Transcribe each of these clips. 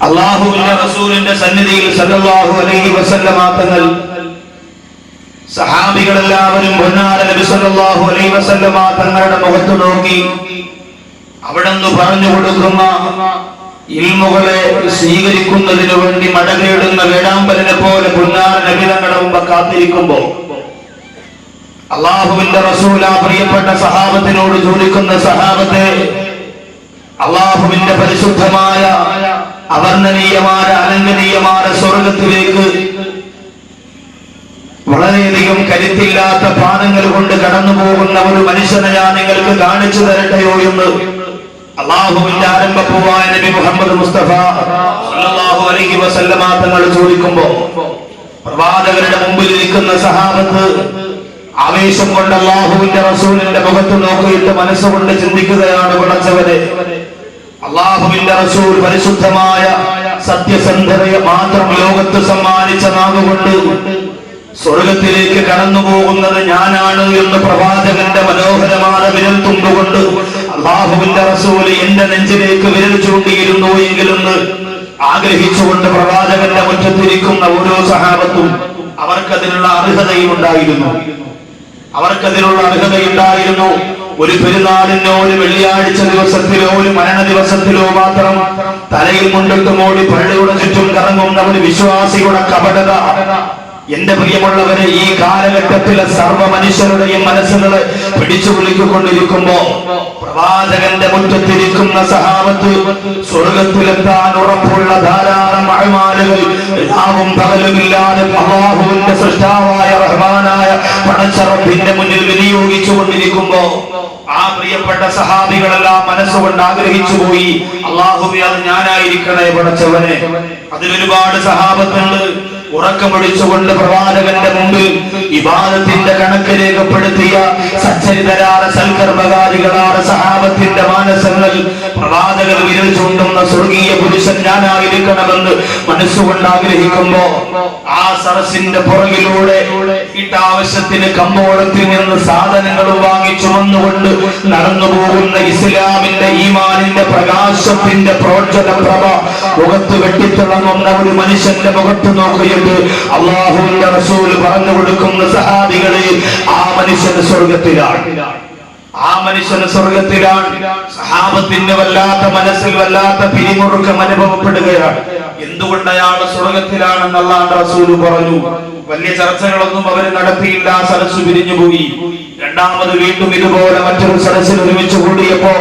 അല്ലാഹുവിന്റെ റസൂലിന്റെ സന്നിധിയിൽ സല്ലല്ലാഹു അലൈഹി വസല്ലമ തങ്ങൾ സഹാബികളെല്ലാവരും പൊന്നാര നബി സല്ലല്ലാഹു അലൈഹി വസല്ലമ തങ്ങളുടെ മുഖത്ത് നോക്കി അവിടുന്ന് പറഞ്ഞു കൊടുക്കുന്ന ഇൽമുകളെ സ്വീകരിക്കുന്നതിനു വേണ്ടി മടങ്ങേടുന്ന വേടാമ്പലിനെ പോലെ പൊന്നാര നബി തങ്ങളുടെ മുമ്പ് കാത്തിരിക്കുമ്പോൾ അല്ലാഹുവിന്റെ റസൂൽ ആ പ്രിയപ്പെട്ട സഹാബത്തിനോട് ചോദിക്കുന്ന സഹാബത്തെ, അല്ലാഹുവിന്റെ പരിശുദ്ധമായ അവർണ്ണനീയമായ അലംഘനീയമായ സ്വർഗത്തിലേക്ക് വളരെയധികം കരുത്തില്ലാത്ത പാദങ്ങൾ കൊണ്ട് കടന്നു പോകുന്ന ഒരു മനുഷ്യനെ ഞാൻ നിങ്ങൾക്ക് കാണിച്ചു തരട്ടെയോ എന്ന് അല്ലാഹുവിന്റെ ആരംഭപ്പൂവായ നബി മുഹമ്മദ് മുസ്തഫ സല്ലല്ലാഹു അലൈഹി വസല്ലമ തങ്ങൾ ചോദിക്കുമ്പോൾ പ്രവാചകരുടെ മുമ്പിൽ ഇരിക്കുന്ന സഹാബത്ത് ആവേശം കൊണ്ട് അല്ലാഹുവിന്റെ റസൂലിന്റെ മുഖത്ത് നോക്കിയിട്ട് മനസ്സുകൊണ്ട് ചിന്തിക്കുകയാണ്, പടച്ചവനെ, അല്ലാഹുവിന്റെ റസൂൽ പരിശുദ്ധമായ സത്യസന്ധതയെ മാത്രം ലോകത്ത് സമ്മാനിച്ച നാവുകൊണ്ട് സ്വർഗത്തിലേക്ക് കടന്നു പോകുന്നത് ഞാനാണ് എന്ന് പ്രവാചകന്റെ മനോഹരമായ വിരൽ തുമ്പുകൊണ്ട് അല്ലാഹുവിന്റെ റസൂൽ എന്റെ നെഞ്ചിലേക്ക് വിരൽ ചൂണ്ടിയിരുന്നു എങ്കിലെന്ന് ആഗ്രഹിച്ചുകൊണ്ട് പ്രവാചകന്റെ മുറ്റത്തിരിക്കുന്ന ഓരോ സഹാബത്തും അവർക്കതിനുള്ള അർഹതയുണ്ടായിരുന്നു. ഒരു പെരുന്നാളിനോ ഒരു വെള്ളിയാഴ്ച ദിവസത്തിലോ ഒരു മരണ ദിവസത്തിലോ മാത്രം തലയിൽ മുണ്ടിട്ട് മോടി പള്ളിയുടെ ചുറ്റും കറങ്ങുന്ന ഒരു വിശ്വാസിയുടെ കപടത എന്റെ പ്രിയമുള്ളവരെ ഈ കാലഘട്ടത്തിലെ സർവ്വ മനുഷ്യരുടെയും മനസ്സുകളെ പിടിച്ചു കുലുക്കിക്കൊണ്ടിരിക്കുമ്പോ പ്രവാചകന്റെ മുറ്റത്തിരിക്കുന്ന സഹാബത്ത് സ്വർഗത്തിലെത്താൻ ഉറപ്പുള്ള ധാരാളം അഅ്മാലുകൾ രാവും പകലുമില്ലാതെ അല്ലാഹുവിന്റെ സൃഷ്ടാവായ റഹ്മാനായ പടച്ച റബ്ബിന്റെ മുന്നിൽ വിനിയോഗിച്ചു കൊണ്ടിരിക്കുമ്പോ ആ പ്രിയപ്പെട്ട സഹാബികളെല്ലാം മനസ്സുകൊണ്ട് ആഗ്രഹിച്ചു പോയി, അല്ലാഹുവേ, അത് ഞാനായിരിക്കണേ പടച്ചവനെ. അതിലൊരുപാട് സഹാബത്തുണ്ട് ഉറക്കമൊഴിച്ചുകൊണ്ട് പ്രവാചകന്റെ മുമ്പിൽ ഇബാദത്തിന്റെ കണക്ക് രേഖപ്പെടുത്തിയ സച്ചരിതരായ സൽക്കർമ്മകാരികളായ സഹാബത്തിന്റെ മാനസങ്ങൾ പ്രവാചകർ വിരൽ ചൂണ്ടുന്ന സ്വർഗീയ പുരുഷൻ ഞാനായിരിക്കണമെന്ന് മനസ്സുകൊണ്ട് ആഗ്രഹിക്കുമ്പോ ആ സരസിന്റെ പുറകിലൂടെ ആവശ്യത്തിന് കമ്പോളത്തിൽ നിന്ന് സാധനങ്ങളും വാങ്ങി ചുമന്നുകൊണ്ട് നടന്നു പോകുന്ന ഇസ്ലാമിന്റെ ഈമാനിന്റെ പ്രകാശത്തിന്റെ പ്രോജ്വല പ്രഭ മുഖത്ത് വെട്ടിത്തിളങ്ങുന്ന ഒരു മനുഷ്യന്റെ മുഖത്ത് നോക്കുകയും അല്ലാഹുവിന്റെ റസൂൽ പറഞ്ഞു കൊടുക്കുന്ന സഹാബികളെ, ആ മനുഷ്യന് സ്വർഗത്തിലാണ്. സഹാബത്തിന് വല്ലാത്ത മനസ്സിൽ വല്ലാത്ത പിരിമുറുക്കം അനുഭവപ്പെടുകയാണ്. എന്തുകൊണ്ട് അയാൾ സ്വർഗത്തിലാണെന്ന് അല്ലാഹുവിന്റെ റസൂൽ പറഞ്ഞു. വലിയ ചർച്ചകളൊന്നും അവർ നടത്തിയില്ല. സദസ്സ് പിരിഞ്ഞുപോയി. രണ്ടാമത് വീണ്ടും ഇതുപോലെ മറ്റൊരു സദസ്സിൽ ഒരുമിച്ച് കൂടിയപ്പോ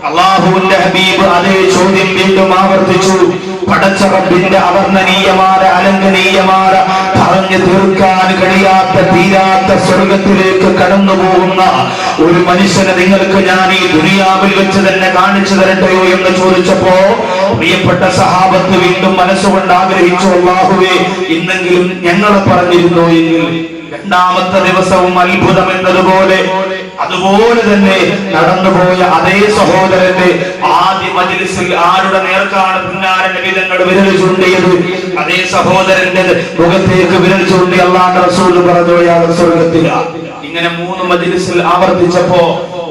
അല്ലാഹുവിന്റെ ഹബീബ് അതേ ചോദ്യം വീണ്ടും ആവർത്തിച്ചു. പടച്ച റബ്ബിന്റെ അവർണ്ണനീയമായ അലംഘനീയമായ പറഞ്ഞു തീർക്കാൻ കഴിയാത്ത തീരാത്ത സ്വർഗത്തിലേക്ക് കടന്നു പോകുന്ന ഒരു മനുഷ്യനെ നിങ്ങൾക്ക് ഞാൻ ഈ ദുനിയാവിൽ വെച്ച് തന്നെ കാണിച്ചു തരട്ടെയോ എന്ന് ചോദിച്ചപ്പോ പ്രിയപ്പെട്ട സഹാബത്ത് വീണ്ടും മനസ്സുകൊണ്ട് ആഗ്രഹിച്ചു, അല്ലാഹുവേ, ഇന്നെങ്കിലും ഞങ്ങളെ പറഞ്ഞിരുന്നു എങ്കിൽ. രണ്ടാമത്തെ ദിവസവും അത്ഭുതം എന്നതുപോലെ അതുപോലെ തന്നെ നടന്നുപോയ അതേ സഹോദരന്റെ ആദ്യ മജ്‌ലിസിൽ ആരുടെ നേർക്കാണ് പുന്നാരൻ നബി തങ്ങൾ വിരൽ ചൂണ്ടിയത്, അതേ സഹോദരന്റെ മുഖത്തേക്ക് വിരൽ ചൂണ്ടി അല്ലാഹുവിന്റെ റസൂൽ പറഞ്ഞു, അയാൾ സ്വർഗ്ഗത്തിലാണ്. ഇങ്ങനെ 3 മജ്‌ലിസിൽ ആവർത്തിച്ചപ്പോ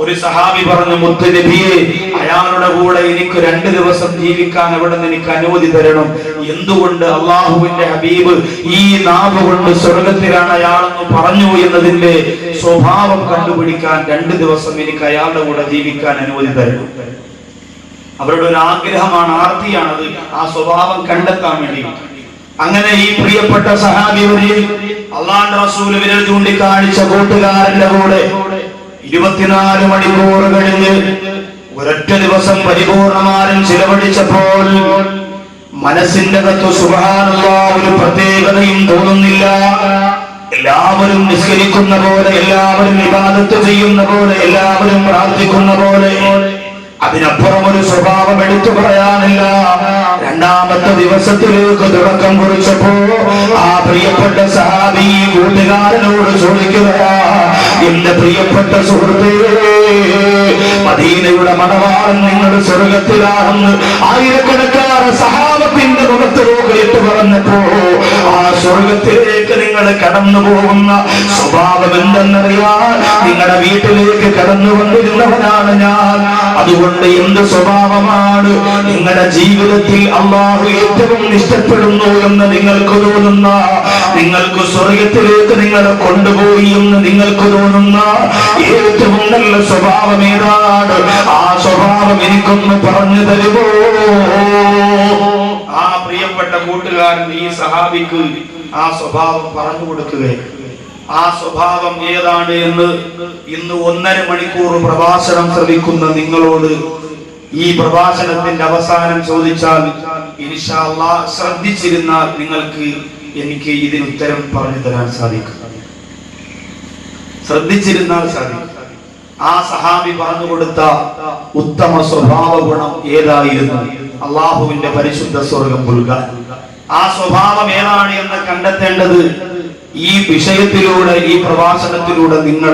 ഒരു സഹാബി പറഞ്ഞു, മുത്ത് നബിയെ, അയാളുടെ കൂടെ എനിക്ക് 2 ദിവസം ജീവിക്കാൻ അവിടെ നിന്ന് എനിക്ക് അനുമതി തരണം. എന്തുകൊണ്ട്? അല്ലാഹുവിന്റെ ഹബീബ് ഈ നാവ് കൊണ്ട് സ്വർഗത്തിലാണ് അയാളെന്ന് പറഞ്ഞു എന്നതിന്റെ സ്വഭാവം കണ്ടുപിടിക്കാൻ 2 ദിവസം എനിക്ക് അയാളുടെ കൂടെ ജീവിക്കാൻ അനുമതി തരണം. അവരുടെ ഒരു ആഗ്രഹമാണ്, ആർത്തിയാണത്, ആ സ്വഭാവം കണ്ടെത്താൻ വേണ്ടി. അങ്ങനെ ഈ പ്രിയപ്പെട്ട സഹാബി അല്ലാഹുവിന്റെ റസൂൽ വിരൽ ചൂണ്ടിക്കാണിച്ച കൂട്ടുകാരന്റെ കൂടെ 24 മണിക്കൂർ കഴിഞ്ഞ് ഒരൊറ്റ ദിവസം പരിപൂർണമായും ചിലവഴിച്ചപ്പോൾ മനസ്സിന്റെ അകത്ത് സുബ്ഹാനല്ലാഹ് ഒരു പ്രത്യേകതയും തോന്നുന്നില്ല. എല്ലാവരും നിസ്കരിക്കുന്ന പോലെ, എല്ലാവരും ഇബാദത്ത് ചെയ്യുന്ന പോലെ, എല്ലാവരും പ്രാർത്ഥിക്കുന്ന പോലെ, അതിനപ്പുറം ഒരു സ്വഭാവം എടുത്തു പറയാനില്ല. രണ്ടാമത്തെ ദിവസത്തിലേക്ക് തുടക്കം കുറിച്ചപ്പോ ആ പ്രിയപ്പെട്ട സഹാബി കൂട്ടുകാരനോട് ചോദിക്കുകയാ, എന്റെ പ്രിയപ്പെട്ട സുഹൃത്തേ, മദീനയുടെ മണവാളൻ നിങ്ങൾ സ്വർഗത്തിലാണെന്ന് ആയിരക്കണക്കാറ് സഹാബത്തിന്റെ മുഖത്ത് നോക്കിയിട്ട് പറഞ്ഞപ്പോ ആ ആ സ്വർഗത്തിലേക്ക് നിങ്ങൾ കടന്നു പോകുന്ന സ്വഭാവം എന്തെന്നറിയാൻ നിങ്ങളുടെ വീട്ടിലേക്ക് കടന്നു വന്നിരുന്നവനാണ് ഞാൻ. അതുകൊണ്ട് എന്ത് സ്വഭാവമാണ് നിങ്ങളുടെ ജീവിതത്തിൽ അല്ലാഹു ഏറ്റവും ഇഷ്ടപ്പെടുന്നു എന്ന് നിങ്ങൾക്ക് തോന്നുന്ന, നിങ്ങൾക്ക് സ്വർഗത്തിലേക്ക് നിങ്ങളെ കൊണ്ടുപോയി എന്ന് നിങ്ങൾക്ക് തോന്നുന്ന ഏറ്റവും നല്ല സ്വഭാവം ഏതാണ്? ആ സ്വഭാവം എനിക്കൊന്ന് പറഞ്ഞു തരുമോ? ആ പ്രിയപ്പെട്ട കൂട്ടുകാരൻ ഈ സഹാബിക്ക് ആ സ്വഭാവം പറഞ്ഞു കൊടുക്കുകയാണ്. ആ സ്വഭാവം ഏതാണ് എന്ന് ഇന്ന് 1.5 മണിക്കൂർ പ്രഭാഷണം ശ്രമിക്കുന്ന നിങ്ങളോട് ഈ പ്രഭാഷണത്തിന്റെ അവസാനം ചോദിച്ചാൽ ഇൻഷാ അല്ലാഹ് ശ്രദ്ധിച്ചിരുന്നാൽ നിങ്ങൾക്ക് എനിക്ക് ഇതിന് ഉത്തരം പറഞ്ഞു തരാൻ സാധിക്കും. ശ്രദ്ധിച്ചിരുന്നാൽ സാധിക്കും. ആ സഹാബി പറഞ്ഞു കൊടുത്ത ഉത്തമ സ്വഭാവ ഗുണം ഏതായിരുന്നു? അള്ളാഹുവിന്റെ പരിശുദ്ധ സ്വർഗം പുൽകാൻ. ആ സ്വഭാവം ഏതാണ് എന്ന് കണ്ടെത്തേണ്ടത് ഈ വിഷയത്തിലൂടെ, ഈ പ്രഭാഷണത്തിലൂടെ നിങ്ങൾ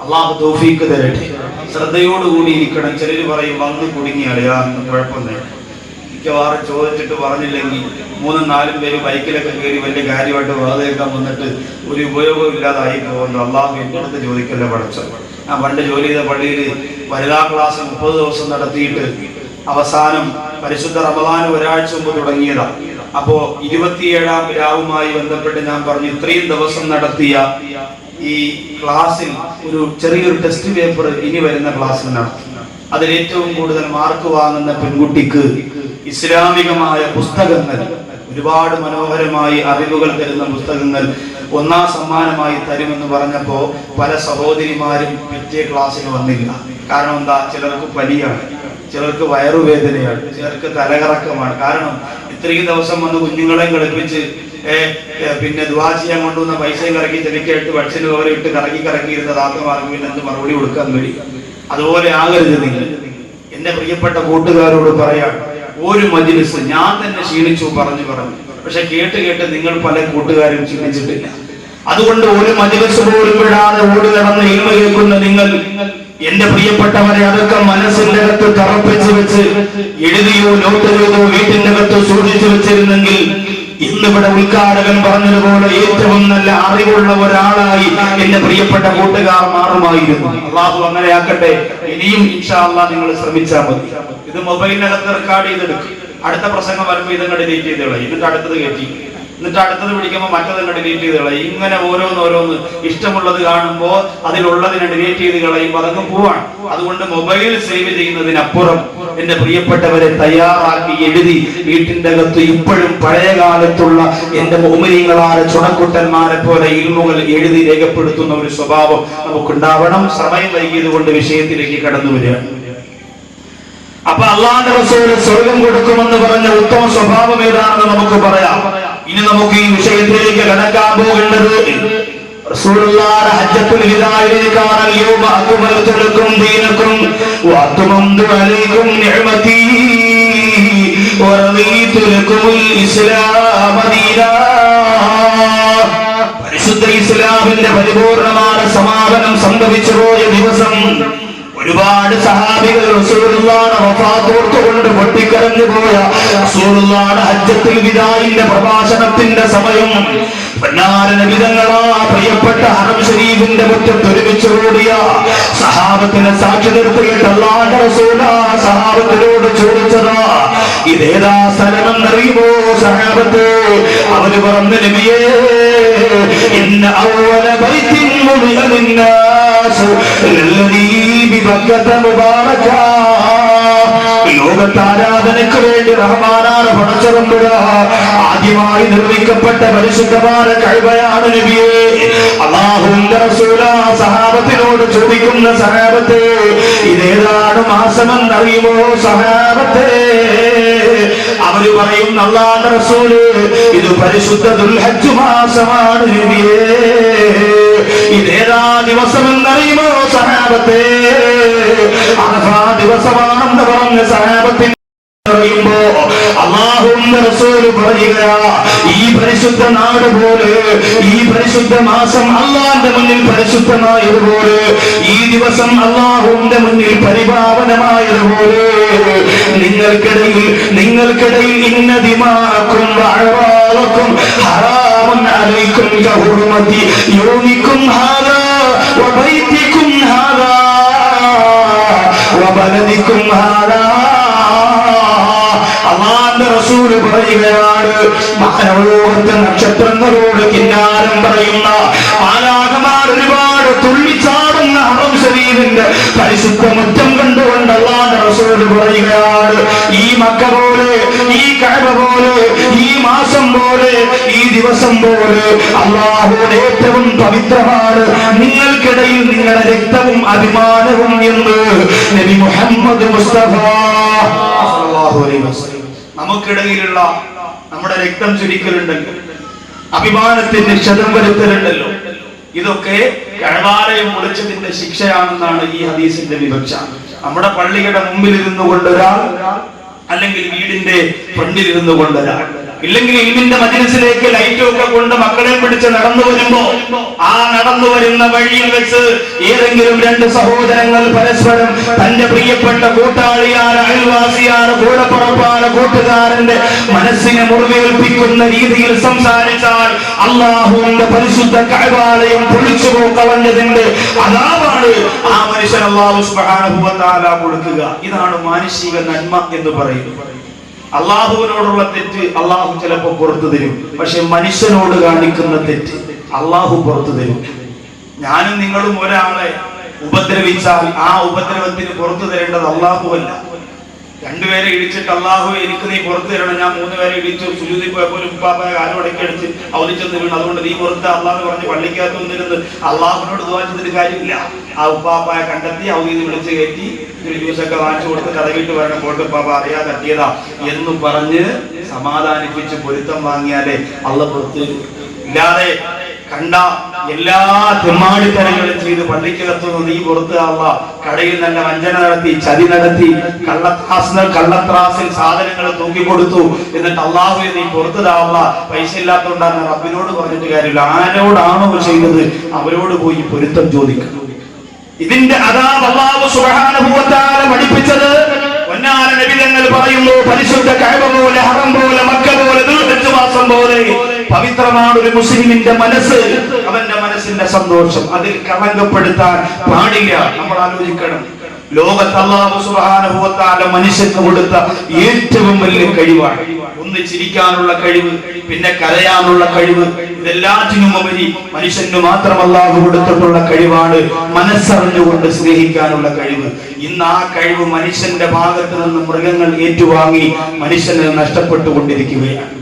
അള്ളാഹു തൗഫീഖ് തരട്ടെ. ശ്രദ്ധയോടുകൂടി ഇരിക്കണം. ചിലർ പറയും വന്ന് കുടുങ്ങിയാലേ കുഴപ്പമൊന്നുമില്ല, മിക്കവാറും ചോദിച്ചിട്ട് പറഞ്ഞില്ലെങ്കിൽ 3-4 പേര് ബൈക്കിലൊക്കെ കയറി വലിയ കാര്യമായിട്ട് വാതേക്കാൻ വന്നിട്ട് ഒരു ഉപയോഗം ഇല്ലാതായി പോകുന്നു. അള്ളാഹു എൻ്റെ അടുത്ത് ചോദിക്കല്ലേ പഠിച്ചോ. ഞാൻ പണ്ട് ജോലി ചെയ്ത പള്ളിയിൽ വനിതാ ക്ലാസ് 30 ദിവസം നടത്തിയിട്ട് അവസാനം പരിശുദ്ധ റമദാൻ ഒരാഴ്ച മുമ്പ് തുടങ്ങിയതാണ്. അപ്പോ 27ാം രാവുമായി ബന്ധപ്പെട്ട് ഞാൻ പറഞ്ഞു, ഇത്രയും ദിവസം നടത്തിയ ഈ ക്ലാസ്സിൽ ഒരു ചെറിയൊരു ടെസ്റ്റ് പേപ്പർ ഇനി വരുന്ന ക്ലാസ്സിൽ നടത്തി. അതിൽ ഏറ്റവും കൂടുതൽ മാർക്ക് വാങ്ങുന്ന പെൺകുട്ടിക്ക് ഇസ്ലാമികമായ പുസ്തകങ്ങൾ, ഒരുപാട് മനോഹരമായി അറിവുകൾ തരുന്ന പുസ്തകങ്ങൾ 1ാം സമ്മാനമായി തരുമെന്ന് പറഞ്ഞപ്പോ പല സഹോദരിമാരും പിറ്റേ ക്ലാസ്സിന് വന്നില്ല. കാരണം എന്താ? ചിലർക്ക് പനിയാണ്, ചിലർക്ക് വയറുവേദനയാണ്, ചിലർക്ക് തലകറക്കമാണ്. കാരണം ഇത്രയും ദിവസം വന്ന് കുഞ്ഞുങ്ങളെ കളിപ്പിച്ച് പിന്നെ ദുആ ചെയ്യാൻ കൊണ്ടുവന്ന പൈസയും കറക്കി ചെവിക്കായിട്ട് ഭക്ഷണ ഓരോ ഇട്ട് കറക്കിയിരുന്ന താത്തമാർക്ക് പിന്നെ എന്ത് മറുപടി കൊടുക്കാൻ കഴിയും? അതുപോലെ ആകരുത് നിങ്ങൾ. എന്റെ പ്രിയപ്പെട്ട കൂട്ടുകാരോട് പറയാം, ഒരു മജ്‌ലിസ് ഞാൻ തന്നെ ക്ഷീണിച്ചു പറഞ്ഞു. പക്ഷെ കേട്ട് നിങ്ങൾ പല കൂട്ടുകാരും ക്ഷീണിച്ചിട്ടില്ല. അതുകൊണ്ട് ഒരു മജ്‌ലിസ് പോലും വിടാതെ ഓടി നടന്ന് ഇൽമ കേൾക്കുന്ന നിങ്ങൾ, എന്റെ പ്രിയപ്പെട്ടവരെ, അതൊക്കെ മനസ്സിന്റെ അകത്ത് തറപ്പിച്ച് വെച്ച് എഴുതിയോ നോട്ട് ചെയ്തോ വീട്ടിന്റെ അകത്ത് സൂക്ഷിച്ചു വെച്ചിരുന്നെങ്കിൽ ഇന്നിവിടെ ഉദ്ഘാടകൻ പറഞ്ഞതുപോലെ ഏറ്റവും നല്ല അറിവുള്ള ഒരാളായി എന്റെ പ്രിയപ്പെട്ട കൂട്ടുകാർ മാറുമായിരുന്നു. അള്ളാഹു അങ്ങനെ ആക്കട്ടെ. ഇനിയും ഇൻഷാ അല്ലാഹ് നിങ്ങൾ ശ്രമിച്ചാൽ മതി. ഇത് മൊബൈലിനകത്ത് റെക്കോർഡ് ചെയ്തെടുക്കും. അടുത്ത പ്രസംഗം വരുമ്പോൾ ഇതങ്ങ് ഡിലീറ്റ് ചെയ്ത് കളയും, എന്നിട്ട് അടുത്തത് കയറ്റി, എന്നിട്ട് അടുത്തത് പിടിക്കുമ്പോൾ മറ്റതങ്ങ് ഡിലീറ്റ് ചെയ്ത് കളയും. ഇങ്ങനെ ഓരോന്ന് ഇഷ്ടമുള്ളത് കാണുമ്പോൾ അതിലുള്ളതിനെ ഡിലീറ്റ് ചെയ്ത് കളയുമ്പോൾ അതങ്ങ് പോവാണ്. അതുകൊണ്ട് മൊബൈൽ സേവ് ചെയ്യുന്നതിനപ്പുറം എന്റെ പ്രിയപ്പെട്ടവരെ തയ്യാറാക്കി എഴുതി വീട്ടിന്റെ അകത്ത് ഇപ്പോഴും പഴയ കാലത്തുള്ള എന്റെ മുഅ്മിനീങ്ങളായ ചുണക്കുട്ടന്മാരെ പോലെ ഇൽമുകൾ എഴുതി രേഖപ്പെടുത്തുന്ന ഒരു സ്വഭാവം നമുക്കുണ്ടാവണം. സമയം വൈകിയത് കൊണ്ട് വിഷയത്തിലേക്ക് കടന്നു വരികയാണ്. അപ്പൊ അല്ലാഹുവിന്റെ റസൂൽ സ്വർഗം കൊടുക്കുമെന്ന് പറഞ്ഞ ഉത്തമ സ്വഭാവം ഏതാണെന്ന് നമുക്ക് പറയാം. ഇനി നമുക്ക് ഈ വിഷയത്തിലേക്ക് കടക്കാൻ പോകേണ്ടത് റസൂലുള്ളാഹിയുടെ ഹജ്ജത്തുൽ വിദായിലേക്കാണ്. യൗമ അക്മൽതു ലക്കും ദീനക്കും വഅത്മംതു അലൈക്കും നിഅമതി വറദീതു ലക്കുമുൽ ഇസ്ലാമ ദീനാ. പരിശുദ്ധ ഇസ്ലാമിന്റെ പരിപൂർണമായ സമാപനം സംഭവിച്ചു പോയ ദിവസം ഒരുപാട് സഹാബികൾ റസൂലുള്ളാഹിയുടെ വഫാത്ത് ഓർത്തുകൊണ്ട് പൊട്ടിക്കരഞ്ഞു പോയ റസൂലുള്ളാഹിയുടെ ഹജ്ജത്തുൽ വിദായിന്റെ പ്രഭാഷണത്തിന്റെ സമയം പൊന്നാര നബി തങ്ങളാ പ്രിയപ്പെട്ട ഹറം ശരീഫിന്റെ മുറ്റത്ത് ഒരുമിച്ച് കൂടിയ സഹാബത്തിനെ സാക്ഷി നിർത്തിയിട്ട് അല്ലാഹുവിന്റെ റസൂൽ സഹാബത്തിനോട് ചോദിച്ചതാ, ഇതേതാ സ്ഥലമെന്നറിയുമോ സഹാബത്ത്? അവര് പറഞ്ഞു, നബിയേ, ഇന്ന അവ്വല ബൈത്തിൻ മുദിഅ ലിന്നാസ് ലല്ലദീ ബിബക്കത മുബാറക. ലോകത്ത് ആരാധനയ്ക്ക് വേണ്ടി റഹ്മാനായ പടച്ചതമ്പുര ആദ്യമായി നിർമ്മിക്കപ്പെട്ട പരിശുദ്ധമായ കഅബയാണ് നബിയേ. അല്ലാഹുവിന്റെ റസൂൽ സഹാബത്തിനോട് ചോദിക്കുന്ന, സഹാബത്തെ, ഇതേതാണ് മാസമെന്നറിയുമോ സഹാബത്തെ? അവര് പറയും, അല്ലാഹുവിന്റെ റസൂല്, ഇത് പരിശുദ്ധ ദുൽഹജ്ജ് മാസമാണ് നബിയേ. ഇതേതാ ദിവസമെന്നറിയുമോ സഹാബത്തെ? അറഫാ ദിവസമാണെന്ന് പറഞ്ഞ സഹാബത്തിൽ പറയുമ്പോ അല്ലാഹുവിന്റെ റസൂൽ പറയുക, ഈ പരിശുദ്ധ നാട് പോലെ, ഈ പരിശുദ്ധ മാസം അല്ലാഹുവിന്റെ മുന്നിൽ പരിശുദ്ധമായതുപോലെ, ഈ ദിവസം അല്ലാഹുവിന്റെ മുന്നിൽ പരിപാവനമായതുപോലെ നിങ്ങൾക്കിടയിൽ ഇന്ന ദിമാഅക്കും വഅറാ أموالكم حرام عليكم كحرمة يومكم هذا وبيتكم هذا وبلدكم هذا. അല്ലാഹുവിന്റെ റസൂൽ പറയുകയാണ്, മാനവലോകത്തെ നക്ഷത്രങ്ങളോട് കിന്നാരം പറയുന്ന മാലാഖമാർ ഒരുപാട് തുള്ളിച്ചാടുന്ന ഹറം ശരീഫിന്റെ പരിശുദ്ധ മുറ്റം കണ്ടുകൊണ്ട് അല്ലാഹുവിന്റെ റസൂൽ പറയുകയാണ്, ഈ മക്ക പോലെ, ഈ കഅബ പോലെ, ഈ മാസം പോലെ, ഈ ദിവസം പോലെ അല്ലാഹുവിന്റെ ഏറ്റവും പവിത്രമാണ് നിങ്ങൾക്കിടയിൽ നിങ്ങളുടെ രക്തവും അഭിമാനവും എന്ന് നബി മുഹമ്മദ് മുസ്തഫ സല്ലല്ലാഹു അലൈഹി വസല്ലം. നമുക്കിടയിലുള്ള നമ്മുടെ രക്തം ചുരിക്കലുണ്ടല്ലോ, അഭിമാനത്തിന് ക്ഷതം വരുത്തലുണ്ടല്ലോ, ഇതൊക്കെ കഅബാലയം പൊളിച്ചതിന്റെ ശിക്ഷയാണെന്നാണ് ഈ ഹദീസിന്റെ വിവക്ഷ. നമ്മുടെ പള്ളിയുടെ മുമ്പിൽ ഇരുന്നു കൊണ്ടൊരാൾ, അല്ലെങ്കിൽ വീടിന്റെ ഫ്രണ്ടിലിരുന്നു കൊണ്ടൊരാൾ, ഇല്ലെങ്കിൽ ഇൽമിന്റെ മജ്‌ലിസിലേക്ക് ലൈറ്റൊക്കെ കൊണ്ട് മക്കളെ പിടിച്ച് നടന്നു വരുമ്പോ ആ നടന്നു വരുന്ന വഴിയിൽ വെച്ച് ഏതെങ്കിലും രണ്ട് സഹോദരങ്ങൾ പരസ്പരം തന്റെ പ്രിയപ്പെട്ട കൂട്ടാളിയാണ്, അയൽവാസിയാണ്, കൂടപ്പുറപ്പാണ്, കൂട്ടുകാരന്റെ മനസ്സിനെ മുറിവേൽപ്പിക്കുന്ന രീതിയിൽ സംസാരിച്ചാൽ അല്ലാഹുവിന്റെ പരിശുദ്ധ കഅബാലയം പൊളിച്ചു കളഞ്ഞതിന്റെ അതാവാണ് ആ മനുഷ്യൻ അല്ലാഹു സുബ്ഹാനഹു വ തആല കൊടുക്കുക. ഇതാണ് മാനുഷിക നന്മ എന്ന് പറയുന്നത്. അള്ളാഹുവിനോടുള്ള തെറ്റ് അള്ളാഹു ചിലപ്പോൾ പുറത്തു തരും, പക്ഷെ മനുഷ്യനോട് കാണിക്കുന്ന തെറ്റ് അള്ളാഹു പുറത്തു തരും. ഞാനും നിങ്ങളും ഒരാളെ ഉപദ്രവിച്ചാൽ ആ ഉപദ്രവത്തിന് പുറത്തു തരേണ്ടത് അള്ളാഹുവല്ല. രണ്ടുപേരെ ഇടിച്ചിട്ട് അള്ളാഹു എനിക്ക് നീ പുറത്തു തരണം, ഞാൻ 3 പേരെ ഇടിച്ചു, സുജൂദി പോയപ്പോൾ ഉപ്പാപ്പായ കാലുടക്കി അടിച്ച് അവധിച്ചെന്ന് വീണ്, അതുകൊണ്ട് നീ പുറത്ത് അള്ളാഹ് പറഞ്ഞ് പള്ളിക്കകത്ത് വന്നിരുന്ന് അള്ളാഹുവിനോട് ദുആ ചെയ്തിട്ട് കാര്യമില്ല. ആ ഉപ്പാപ്പായ കണ്ടെത്തി ഔദീന്ന് വിളിച്ച് കയറ്റി ഒരു ജ്യൂസൊക്കെ വാങ്ങിച്ചു കൊടുത്ത് കടവിട്ട് വരണം, പോട്ട് ഉപ്പാപ്പ അറിയാതെ തട്ടിയതാ എന്ന് പറഞ്ഞ് സമാധാനിപ്പിച്ച് പൊരുത്തം വാങ്ങിയാലേ അള്ളാഹ് പുറത്ത് ഇല്ലാതെ കണ്ട എല്ലാ തെമ്മാടിത്തരങ്ങളും ചെയ്ത് പള്ളിക്കകത്തുനിന്ന് നീ പുറത്ത് അള്ളാഹ് കടയിൽ നല്ല വഞ്ചന നടത്തി, ചതി നടത്തി, കള്ളത്രാസിൽ സാധനങ്ങൾ തൂക്കിക്കൊടുത്തു, എന്നിട്ട് അള്ളാഹു നീ പുറത്ത് അള്ളാഹ് പൈസ ഇല്ലാത്തതുകൊണ്ടാണ് റബ്ബിനോട് പറഞ്ഞിട്ട് കാര്യമില്ല. ആരോടാണോ ചെയ്തത് അവരോട് പോയി പൊരുത്തം ചോദിക്കണം. ഇതിന്റെ അദാബ് അല്ലാഹു സുബ്ഹാനഹു വ തആല പഠിപ്പിച്ചത് പൊന്നാര നബി തങ്ങൾ പറയുന്നു, പരിശുദ്ധ കഅബ പോലെ, ഹറം പോലെ, മക്ക പോലെ, ദുൽഹിജ്ജ് മാസം പോലെ പവിത്രമാണ് ഒരു മുസ്ലിമിന്റെ മനസ്സ്. അവന്റെ മനസ്സിന്റെ സന്തോഷം അതിൽ കളങ്കപ്പെടുത്താൻ പാടില്ല. നമ്മൾ ആലോചിക്കണം, ലോകത്ത് അല്ലാഹു സുബ്ഹാനഹു വ തആല മനുഷ്യന് കൊടുത്ത ഏറ്റവും വലിയ കഴിവാണ് ഒന്ന് ചിരിക്കാനുള്ള കഴിവ്, പിന്നെ കരയാനുള്ള കഴിവ്. ഇതെല്ലാറ്റിനും ഉപരി മനുഷ്യന് മാത്രം അല്ലാഹു കൊടുത്തിട്ടുള്ള കഴിവാണ് മനസ്സറിഞ്ഞുകൊണ്ട് സ്നേഹിക്കാനുള്ള കഴിവ്. ഇന്ന് ആ കഴിവ് മനുഷ്യന്റെ ഭാഗത്ത് നിന്ന് മൃഗങ്ങൾ ഏറ്റുവാങ്ങി മനുഷ്യന് നഷ്ടപ്പെട്ടുകൊണ്ടിരിക്കുകയാണ്.